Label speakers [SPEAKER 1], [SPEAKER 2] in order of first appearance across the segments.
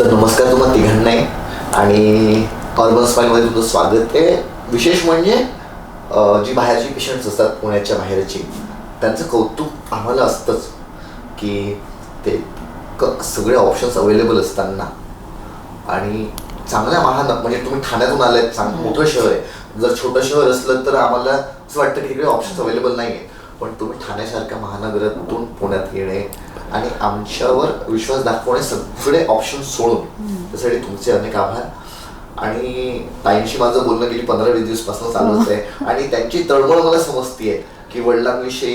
[SPEAKER 1] तर नमस्कार तुम्हाला तिघांनाही आणि अर्बन स्माईलमध्ये तुमचं स्वागत आहे. विशेष म्हणजे जी बाहेरची पेशंट्स असतात पुण्याच्या बाहेरची, त्यांचं कौतुक आम्हाला असतंच की ते सगळे ऑप्शन्स अवेलेबल असताना आणि चांगल्या म्हणजे तुम्ही ठाण्यातून आलात, चांगलं मोठं शहर आहे. जर छोटं शहर असलं तर आम्हाला असं वाटतं की तिकडे ऑप्शन्स अवेलेबल नाही आहे, पण तुम्ही ठाण्यासारख्या महानगरातून पुण्यात येणे आणि आमच्यावर विश्वास दाखवणे, सगळे ऑप्शन सोडून त्यासाठी तुमचे अनेक आभार. आणि ताईंशी माझं बोलणं गेली 15-20 दिवसापासून चालूच आहे आणि त्यांची तळमळ मला समजतीये की वडिलांविषयी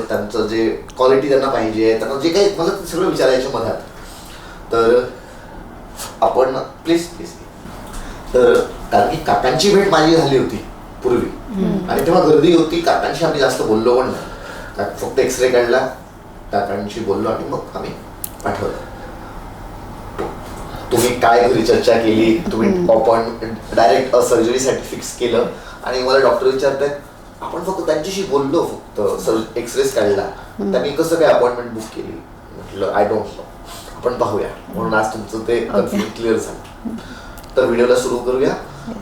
[SPEAKER 1] त्यांचं जे क्वालिटी त्यांना पाहिजे, त्यांना जे काही मला सगळं विचारायचं मधात. तर आपण प्लीज तर कारण की काकांची भेट माझी झाली होती पूर्वी आणि तेव्हा गर्दी होती. काकांशी आम्ही जास्त बोललो पण नाही, फक्त एक्सरे काढला, काकांशी बोललो आणि मग आम्ही पाठवलं. तुम्ही काय घरी चर्चा केली, तुम्ही अपॉइंटमेंट डायरेक्ट सर्जरीसाठी फिक्स केलं आणि मला डॉक्टर विचारतात आपण फक्त त्यांच्याशी बोललो, फक्त एक्सरेस काढला, त्यांनी कसं काय अपॉइंटमेंट बुक केली. म्हटलं आय डोंट नो, आपण पाहूया. म्हणून आज तुमचं ते क्लिअर झालं. तर व्हिडिओला सुरू करूया.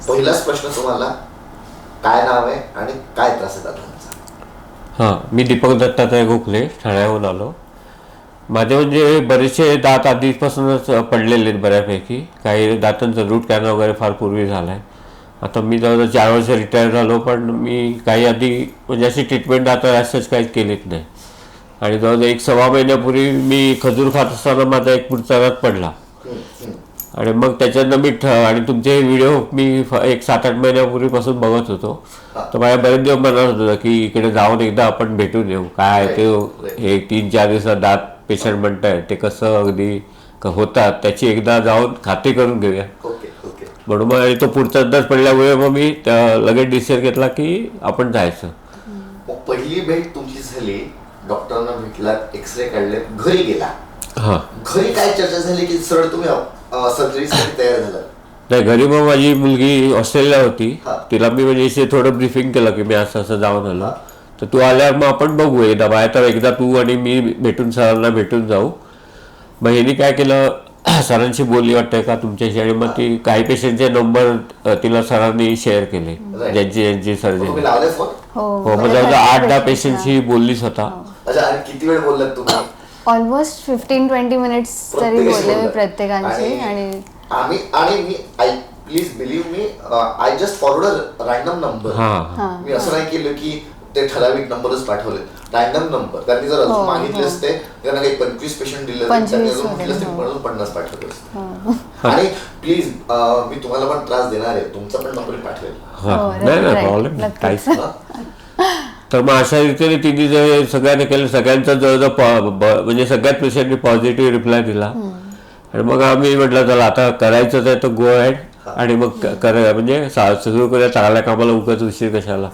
[SPEAKER 1] पहिलाच प्रश्न तुम्हाला, काय नाव आहे आणि काय त्रास आहे दातांचा?
[SPEAKER 2] हां, मी दीपक दत्तात्रय गोखले, ठाण्याहून आलो. माझे म्हणजे बरेचसे दात आधीपासूनच पडलेले आहेत बऱ्यापैकी. काही दातांचं रूट कॅनल वगैरे फार पूर्वी झाला आहे. आता मी जवळजवळ 4 वर्ष रिटायर झालो, पण मी काही आधी म्हणजे अशी ट्रीटमेंट आता असंच काहीच केलीच नाही. आणि जवळजवळ 1-1.25 महिन्यापूर्वी मी खजूर खात असताना माझा एक पुढचा दात पडला आणि मग त्याच्यानं मी आणि तुमचे व्हिडिओ मी एक 7-8 महिन्यापूर्वीपासून बघत होतो. तर माझ्या बरेच दिवस म्हणत होतं की इकडे जाऊन एकदा आपण भेटून येऊ, काय ते हे 3-4 दिवसात दात पेशंट म्हणताय ते कसं अगदी होतात त्याची एकदा जाऊन खात्री करून घेऊया. म्हणून मग तो पुढचा दात पडल्यामुळे मग मी लगेच डिसिजन घेतला की आपण जायचं.
[SPEAKER 1] पहिली भेट तुमची झाली, डॉक्टरांना भेटला, एक्सरे काढले, घरी गेला.
[SPEAKER 2] हां,
[SPEAKER 1] घरी काय चर्चा झाली की सरळ तुम्ही सर्जरीसाठी तयार झाला?
[SPEAKER 2] नाही, घरी मग माझी मुलगी ऑस्ट्रेलिया होती, तिला मी म्हणजे थोडं ब्रीफिंग केलं की मी असं असं जाऊन आलो, तर तू आल्यावर मग आपण बघू एकदा बाहेर, तर एकदा तू आणि मी भेटून सरांना भेटून जाऊ. मग ह्यांनी काय केलं, सरांशी बोलली वाटतं का तुमच्याशी, आणि मग ती काही पेशंटचे नंबर तिला सरांनी शेअर केले ज्यांची सर्जरी. हो, मग जवळजवळ 8-10 पेशंटशी बोलली स्वतः.
[SPEAKER 1] किती वेळ बोललात तुम्ही?
[SPEAKER 3] ऑलमोस्ट 15-20 मिनिट्स तरी बोलले मी प्रत्येकांशी.
[SPEAKER 1] आणि मी please believe me, I just forward a random number. मी असं नाही केलं की ते ठराविक नंबरच पाठवले, रँडम नंबर. त्यांनी जर अजून मागितले असते, त्यांना काही 25 पेशंट दिले, त्यांनी अजून म्हटलं असते म्हणून 50 पाठवले असते. आणि प्लीज मी तुम्हाला पण त्रास देणार आहे, तुमचा पण नंबर पाठवेल.
[SPEAKER 2] नाही प्रॉब्लेम काहीच. तर मग अशा रीतीने तिने जे सगळ्यांनी केलं, सगळ्यांचा जवळजवळ म्हणजे सगळ्यात पेशंटनी पॉझिटिव्ह रिप्लाय दिला. आणि मग आम्ही म्हटलं चला आता करायचंच आहे तर गो अहेड आणि मग करूया, म्हणजे सुरू करूया, चांगल्या कामाला उगाच उशीर कशाला.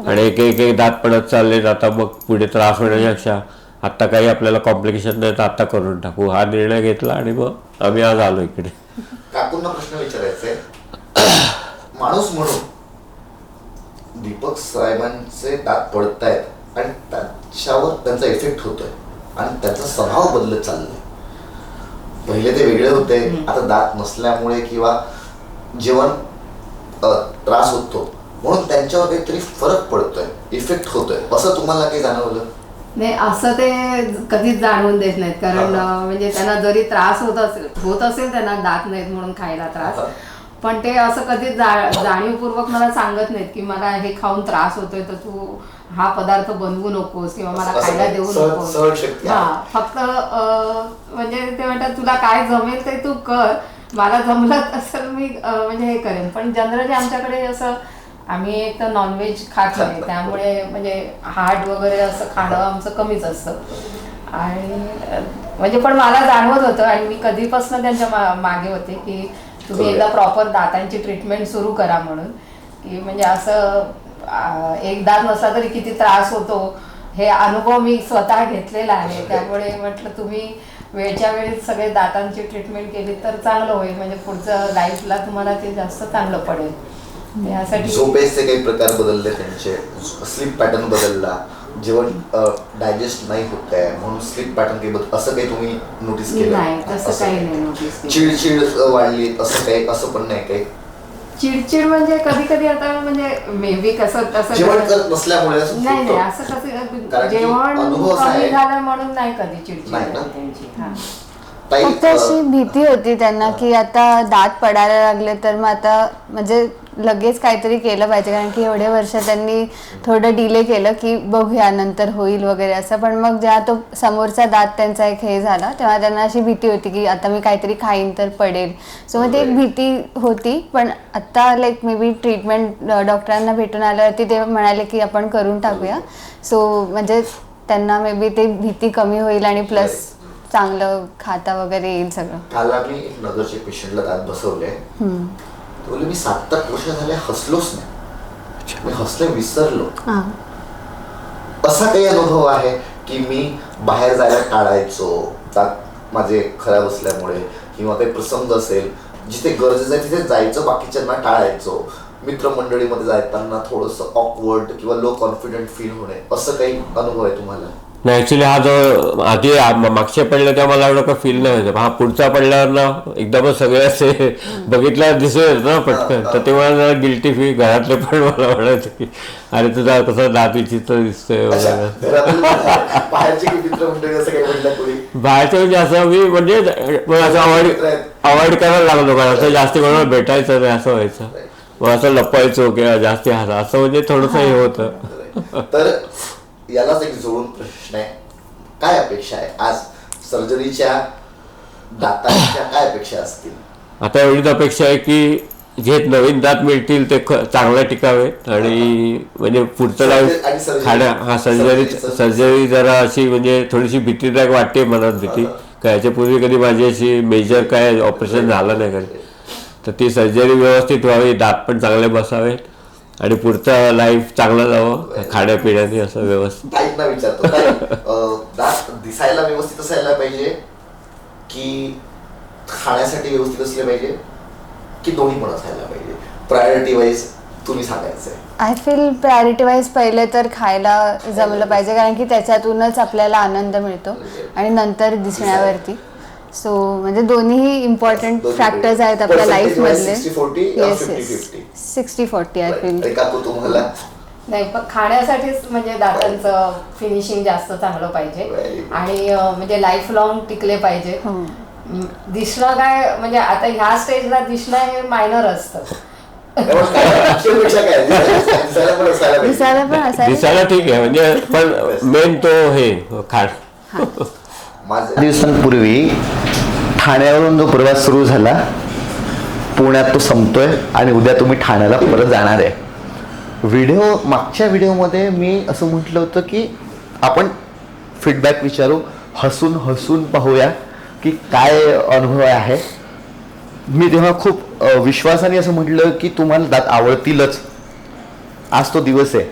[SPEAKER 2] आणि एक दात पडत चालले, आता मग पुढे त्रास होण्यापेक्षा आत्ता काही आपल्याला कॉम्प्लिकेशन नाही तर आत्ता करून टाकू, हा निर्णय घेतला आणि मग आम्ही आज आलो इकडे.
[SPEAKER 1] काकूंना प्रश्न विचारायचा आहे, माणूस म्हणून दीपक साहेबांचे दात पडतायत आणि त्याच्यावर त्यांचा इफेक्ट होतोय आणि त्याचा स्वभाव बदलत चाललाय. पहिले ते वेगळे होते, आता दात नसल्यामुळे किंवा जेवण त्रास होतो म्हणून त्यांच्यावर काहीतरी फरक पडतोय, इफेक्ट होतोय, असं तुम्हाला काही जाणवलं?
[SPEAKER 4] नाही, असं ते कधीच जाणवून देत नाहीत. कारण म्हणजे त्यांना जरी त्रास होत असेल त्यांना दात नाहीत म्हणून खायला त्रास, पण ते असं कधीच जाणीवपूर्वक मला सांगत नाहीत की मला हे खाऊन त्रास होतोय तर तू हा पदार्थ बनवू नकोस किंवा मला खायला देऊ नकोस. हा, फक्त म्हणजे ते म्हणतात तुला काय जमेल ते तू कर, मला जमलं असं मी म्हणजे हे करेन. पण जनरली आमच्याकडे असं आम्ही एक तर नॉनव्हेज खात नाही, त्यामुळे म्हणजे हार्ट वगैरे असं खाणं आमचं कमीच असतं. आणि म्हणजे पण मला जाणवत होतं आणि मी कधीपासून त्यांच्या मागे होते की तुम्ही एकदा प्रॉपर दातांची ट्रीटमेंट सुरू करा म्हणून. की म्हणजे असं एक दात नसला तरी किती त्रास होतो हे अनुभव मी स्वतः घेतलेला आहे. त्यामुळे म्हटलं तुम्ही वेळच्या वेळी सगळे दातांची ट्रीटमेंट केली तर चांगलं होईल, म्हणजे पुढचं लाईफला तुम्हाला ते जास्त चांगलं पडेल. यासाठी
[SPEAKER 1] झोपेचे काही प्रकार बदलले, त्यांचे स्लीप पॅटर्न बदलला, जेवण डायजेस्ट नाही होत आहे म्हणून स्लीप पॅटर्न काही असं काही तुम्ही नोटीस केलं?
[SPEAKER 4] नाही तसं काही नाही नोटीस केलं.
[SPEAKER 1] चिडचिड वाढली असं काही, असं पण नाही काही?
[SPEAKER 4] चिडचिड म्हणजे कधी कधी आता म्हणजे मे बी कसं तसं
[SPEAKER 1] जेवण करत नसल्यामुळे असं
[SPEAKER 4] नाही
[SPEAKER 1] होतं?
[SPEAKER 4] नाही असं कसं
[SPEAKER 1] कारण की
[SPEAKER 4] जेवण
[SPEAKER 1] अनुभव असा
[SPEAKER 4] कमी
[SPEAKER 1] आहे-
[SPEAKER 4] झालं म्हणून नाही कधी चिडचिड
[SPEAKER 1] नाही ना?
[SPEAKER 4] झाली त्यांची. हा.
[SPEAKER 1] ताई,
[SPEAKER 3] फक्त अशी भीती होती त्यांना की आता दात पडायला लागले तर मग आता म्हणजे लगेच काहीतरी केलं पाहिजे, कारण की एवढे वर्ष त्यांनी थोडं डिले केलं की बघूया नंतर होईल वगैरे असं. पण मग जेव्हा तो समोरचा दात त्यांचा एक हे झाला तेव्हा त्यांना अशी भीती होती की आता मी काहीतरी खाईन तर पडेल. सो मग ती एक भीती होती. पण आता लाईक मे बी ट्रीटमेंट डॉक्टरांना भेटून आल्यावरती ते म्हणाले की आपण करून टाकूया. सो म्हणजे त्यांना मे बी ते भीती कमी होईल आणि प्लस चांगलं खाता वगैरे येईल सगळं.
[SPEAKER 1] काल आम्ही एक नगरच्या पेशंटला दात बसवले. बोलले मी 7-8 वर्ष झाले हसलोच नाही, मी हसले विसरलो. असा काही अनुभव आहे की मी बाहेर जायला टाळायचो दात माझे खराब असल्यामुळे, किंवा काही प्रसंग असेल जिथे गरजेचं आहे तिथे जायचं, बाकीच्यांना टाळायचो, मित्रमंडळीमध्ये जाताना थोडंसं ऑकवर्ड किंवा लो कॉन्फिडंट फील होणे, असं काही अनुभव आहे तुम्हाला?
[SPEAKER 2] नाही, ॲक्च्युली हा जो आधी मागच्या पडलं तेव्हा मला एवढं काही फील नाही व्हायचं. हा पुढचा पडल्यावर ना एकदमच सगळे असे बघितल्यावर दिसत ना पटकन, तर तेव्हा जरा गिल्टी फील. घरातले पण मला म्हणायचं की अरे तुझा कसं दात विचित्र दिसतोय वगैरे.
[SPEAKER 1] बाहेरचे काही मित्रमंडळी असं काही म्हणलं कोणी?
[SPEAKER 2] बाहेरचं म्हणजे असं मी म्हणजे असं अवॉइड करायला लागलो, कारण असं जास्ती कोणाला भेटायचं नाही असं व्हायचं. मग असं लपवायचो किंवा जास्ती हसा असं म्हणजे थोडंसं हे होतं.
[SPEAKER 1] तर यालाच एक जोडून प्रश्न आहे, काय अपेक्षा आहे आज सर्जरीच्या दातांच्या, काय अपेक्षा असतील?
[SPEAKER 2] आता एवढीच अपेक्षा आहे की जे नवीन दात मिळतील ते चांगले टिकावेत आणि म्हणजे पुढचं लाईफ खाण्या हा सर्जरी जरा अशी म्हणजे थोडीशी भीतीदायक वाटते, मनात भीती. काय याच्यापूर्वी कधी माझी अशी मेजर काय ऑपरेशन झालं नाही कधी, तर ती सर्जरी व्यवस्थित व्हावी, दात पण चांगले बसावेत आणि पुढचं लाईफ चांगलं जावं खाण्यापिण्याने असं व्यवस्थित.
[SPEAKER 1] ताईंना विचारतो, दात दिसायला व्यवस्थित असायला पाहिजे की खाण्यासाठी व्यवस्थित असले पाहिजे की दोन्ही पण असायला पाहिजे? प्रायोरिटी वाईज तुम्ही सांगायचंय.
[SPEAKER 3] आय फील प्रायोरिटी वाईज पहिले तर खायला जमलं पाहिजे, कारण की त्याच्यातूनच आपल्याला आनंद मिळतो आणि नंतर दिसण्यावरती. सो म्हणजे दोन्ही इम्पॉर्टंट फॅक्टर्स आहेत आपल्या लाईफ मधले. 60-40 आय फील.
[SPEAKER 1] तुम्हाला
[SPEAKER 4] नाही पण खाण्यासाठीच म्हणजे दातांचं फिनिशिंग जास्त चांगलं पाहिजे आणि म्हणजे लाईफ लॉंग टिकले पाहिजे. दिसणं काय म्हणजे आता ह्या स्टेजला दिसणं हे मायनर असतं.
[SPEAKER 3] दिसायला पण असायला
[SPEAKER 2] दिसायला ठीक आहे म्हणजे, पण मेन तो हे खाण.
[SPEAKER 1] माझ्या दिवसांपूर्वी ठाण्यावरून जो प्रवास सुरू झाला, पुण्यात तो संपतोय आणि उद्या तुम्ही ठाण्याला परत जाणार आहे. मागच्या व्हिडिओमध्ये मी असं म्हटलं होतं की आपण फीडबॅक विचारू, हसून हसून पाहूया की काय अनुभव आहे. मी तेव्हा खूप विश्वासाने असं म्हटलं की तुम्हाला दात आवडतीलच. आज तो दिवस आहे.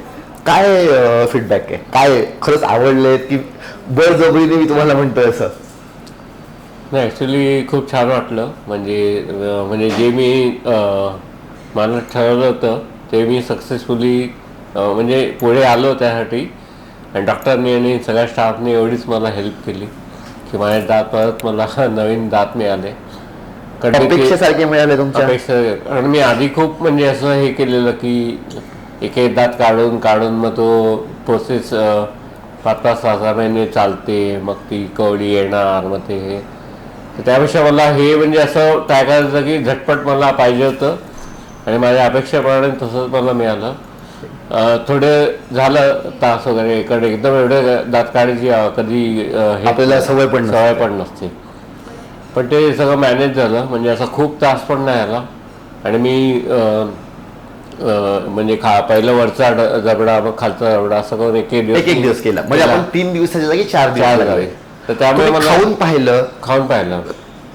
[SPEAKER 1] काय फीडबॅक आहे? काय खरंच आवडले की बळजबरीने मी तुम्हाला म्हणतोय असं?
[SPEAKER 2] नाही, ॲक्च्युली खूप छान वाटलं. म्हणजे जे मी मला ठरवलं होतं ते मी सक्सेसफुली म्हणजे पुढे आलो त्यासाठी. आणि डॉक्टरनी आणि सगळ्या स्टाफने एवढीच मला हेल्प केली की माझे दात परत मला नवीन दात मिळाले.
[SPEAKER 1] अपेक्षेसारखे मिळाले तुमच्या?
[SPEAKER 2] अपेक्षा, कारण मी आधी खूप म्हणजे असं हे केलेलं की एक एक दात काढून मग तो प्रोसेस 5-6 महिने चालते, मग ती कवडी येणार, मग ते हे. तर त्यापेक्षा मला हे म्हणजे असं ट्राय करायचं की झटपट मला पाहिजे होतं आणि माझ्या अपेक्षेप्रमाणे तसंच मला मिळालं. थोडे झालं तास वगैरे इकडे एकदम एवढे दात काढायची कधी
[SPEAKER 1] आपल्याला सवय पण
[SPEAKER 2] नसते. पण ते सगळं मॅनेज झालं, म्हणजे असं खूप त्रास पण नाही आला. आणि मी म्हणजे पहिलं वरचा जबडा मग खालचा जबडा असं करून एक
[SPEAKER 1] दिवस केला. म्हणजे आपण 3 दिवसाच्या जागी 4 दिवस लागले.
[SPEAKER 2] तर त्यामुळे मला
[SPEAKER 1] खाऊन पाहिलं.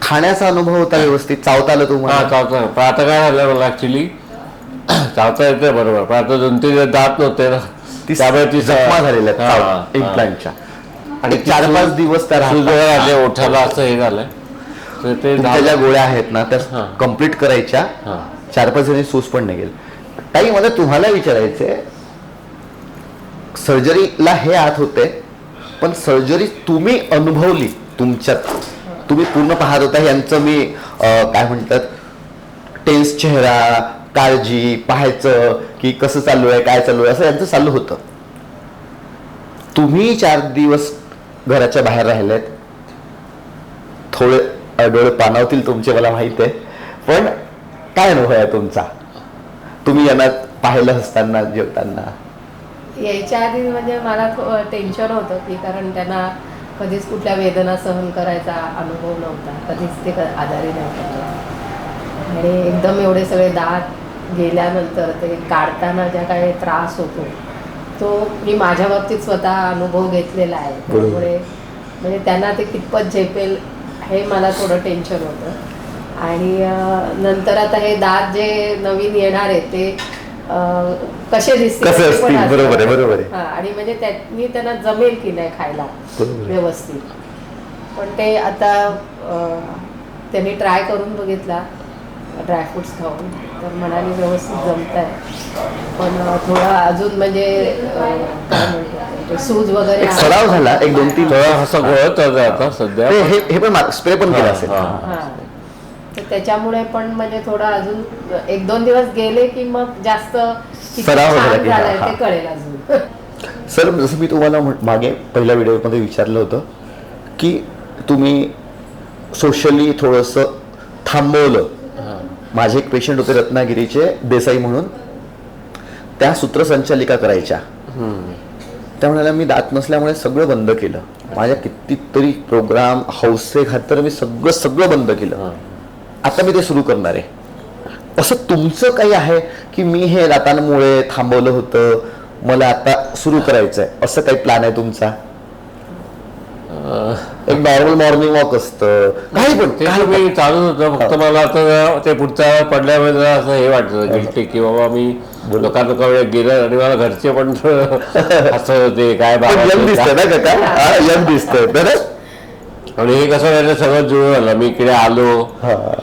[SPEAKER 1] खाण्याचा अनुभव होता व्यवस्थित? चावता आलं तुम्हाला?
[SPEAKER 2] चावता. पण आता काय झालं मला ऍक्च्युली चावता येते बरोबर, पण आता 2-3 दात नव्हते ना, त्यामुळे ती
[SPEAKER 1] जखमा झालेल्या इम्प्लांटच्या
[SPEAKER 2] आणि
[SPEAKER 1] 4-5 दिवस त्या
[SPEAKER 2] ओठाला असं हे झालंय. तर ते
[SPEAKER 1] ज्या गोळ्या आहेत ना त्या कम्प्लीट करायच्या. 4-5 दिवसांनी सूज पण नाही गेली. ताई मला तुम्हाला विचारायचंय, सर्जरीला हे आत होते, पण सर्जरी तुम्ही अनुभवली तुमच्यात, तुम्ही पूर्ण पाहत होता. यांचं मी काय म्हणतात टेन्स चेहरा, काळजी पाहायचं की कसं चालू आहे काय चालू आहे असं यांचं चालू होतं. तुम्ही 4 दिवस घराच्या बाहेर राहिलेत, थोडे डोळे पाणावतील तुमचे मला माहित आहे, पण काय अनुभव आहे तुमचा, तुम्ही यांना पाहिलं असताना जेवताना?
[SPEAKER 4] यायच्या आधी म्हणजे मला टेन्शन होतं की कारण त्यांना कधीच कुठल्या वेदना सहन करायचा अनुभव नव्हता, कधीच ते आजारी नव्हते आणि एकदम एवढे सगळे दात गेल्यानंतर ते काढताना ज्या काही त्रास होतो तो मी माझ्या बाबतीत स्वतः अनुभव घेतलेला आहे. त्यामुळे म्हणजे त्यांना ते कितपत झेपेल हे मला थोडं टेन्शन होतं. आणि नंतर आता हे दात जे नवीन येणार आहेत ते कसे दिसतील
[SPEAKER 1] बरोबर आहे, बरोबर आहे.
[SPEAKER 4] आणि म्हणजे त्यांनी त्यांना जमेल की नाही खायला व्यवस्थित. पण ते आता त्यांनी ट्राय करून बघितला ड्रायफ्रुट्स खाऊन, तर म्हणाली व्यवस्थित जमत आहे, पण थोडा अजून म्हणजे काय म्हणतो सूज वगैरे
[SPEAKER 1] सराव झाला 1-2-3
[SPEAKER 2] असं गळत आता सध्या.
[SPEAKER 1] हे पण स्प्रे पण केला असेल.
[SPEAKER 4] तर त्याच्यामुळे पण म्हणजे थोडा अजून 1-2 दिवस गेले की मग जास्त किती
[SPEAKER 1] सराव
[SPEAKER 4] छान
[SPEAKER 1] झाला की
[SPEAKER 4] झालाय
[SPEAKER 1] हा.
[SPEAKER 4] ते कळेल अजून.
[SPEAKER 1] सर, जसं मी तुम्हाला मागे पहिल्या व्हिडिओमध्ये विचारलं होतं की तुम्ही सोशली थोडंसं थांबवलं. माझे एक पेशंट होते रत्नागिरीचे, देसाई म्हणून, त्या सूत्रसंचालिका करायच्या. त्या म्हणाल्या मी दात नसल्यामुळे सगळं बंद केलं, माझ्या कितीतरी प्रोग्राम हौसे खातर मी सगळं बंद केलं, आता मी ते सुरू करणार आहे. असं तुमचं काही आहे की मी हे दातांमुळे थांबवलं होतं, मला आता सुरू करायचंय, असं काही प्लॅन आहे तुमचा? एक नॉर्मल मॉर्निंग वॉक असतं, काही पण
[SPEAKER 2] ते मी चालूच होतं, फक्त मला आता ते पुढच्या पडल्यामुळे असं हे वाटतं गिल्टी की बाबा मी लोकांना वेळ गेलं आणि मला घरचे पण असं होते काय
[SPEAKER 1] यंग दिसतंय ना काका, यंग दिसतंय बरं.
[SPEAKER 2] आणि हे कसं व्हायचं सगळं जुळून आलं. मी इकडे आलो,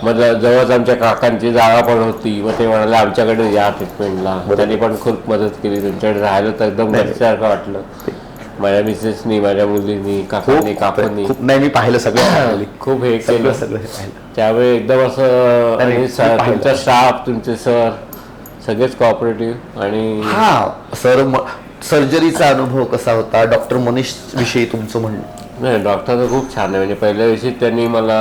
[SPEAKER 2] मग जवळच आमच्या काकांची जागा पण होती, मग ते म्हणाले आमच्याकडे या ट्रीटमेंटला. त्यांनी पण खूप मदत केली, तुमच्याकडे राहिलं तर एकदम घरच्यासारखं वाटलं. माझ्या मिसेसनी, माझ्या मुलींनी, काकांनी, काकांनी
[SPEAKER 1] खूप नाही मी पाहिलं सगळं,
[SPEAKER 2] खूप हे केलं.
[SPEAKER 1] सगळं
[SPEAKER 2] त्यावेळी एकदम असं तुमचा स्टाफ, तुमचे सर सगळेच कॉपरेटिव्ह. आणि
[SPEAKER 1] हा सर, सर्जरीचा अनुभव कसा होता? डॉक्टर मनीष विषयी तुमचं म्हणणं?
[SPEAKER 2] नाही, डॉक्टर तर खूप छान आहे. म्हणजे पहिल्या दिवशी त्यांनी मला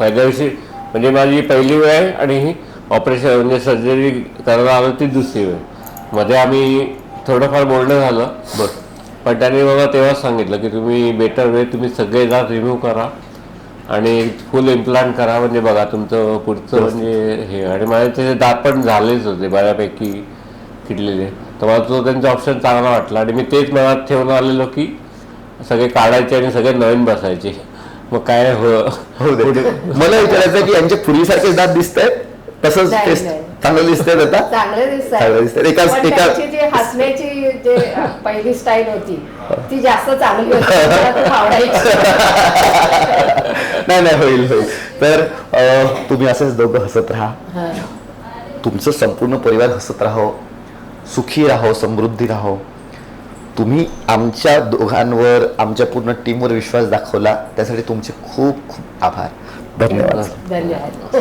[SPEAKER 2] म्हणजे माझी पहिली वेळ आहे आणि ही ऑपरेशन म्हणजे सर्जरी करायला आलं ती दुसरी वेळ. मध्ये आम्ही थोडंफार बोलणं झालं बस, पण त्यांनी मला तेव्हाच सांगितलं की तुम्ही बेटर वे तुम्ही सगळे दात रिमूव्ह करा आणि फुल इम्प्लांट करा, म्हणजे बघा तुमचं पुढचं म्हणजे हे. आणि माझे त्याचे दात पण झालेच होते बऱ्यापैकी किडलेले, तर मला तो त्यांचा ऑप्शन चांगला वाटला आणि मी तेच मनात ठेवून आलेलो की सगळे काढायचे आणि सगळे नवीन बसायचे. मग काय
[SPEAKER 1] मला विचारायचं की यांचे पूर्वीसारखे दात दिसत आहेत तसंच ते चांगलं दिसतंय आता?
[SPEAKER 4] चांगले दिसतात. जी हसण्याची जे पहिली स्टाईल होती ती जास्त चांगली होती, आवडायची.
[SPEAKER 1] नाही होईल. तर तुम्ही असेच दोघं हसत राहा, तुमचं संपूर्ण परिवार हसत राहो, सुखी राहो, समृद्धी राहो. तुम्ही आमच्या दोघांवर, आमच्या पूर्ण टीमवर विश्वास दाखवला, त्यासाठी तुमचे खूप खूप आभार. धन्यवाद.
[SPEAKER 4] धन्यवाद.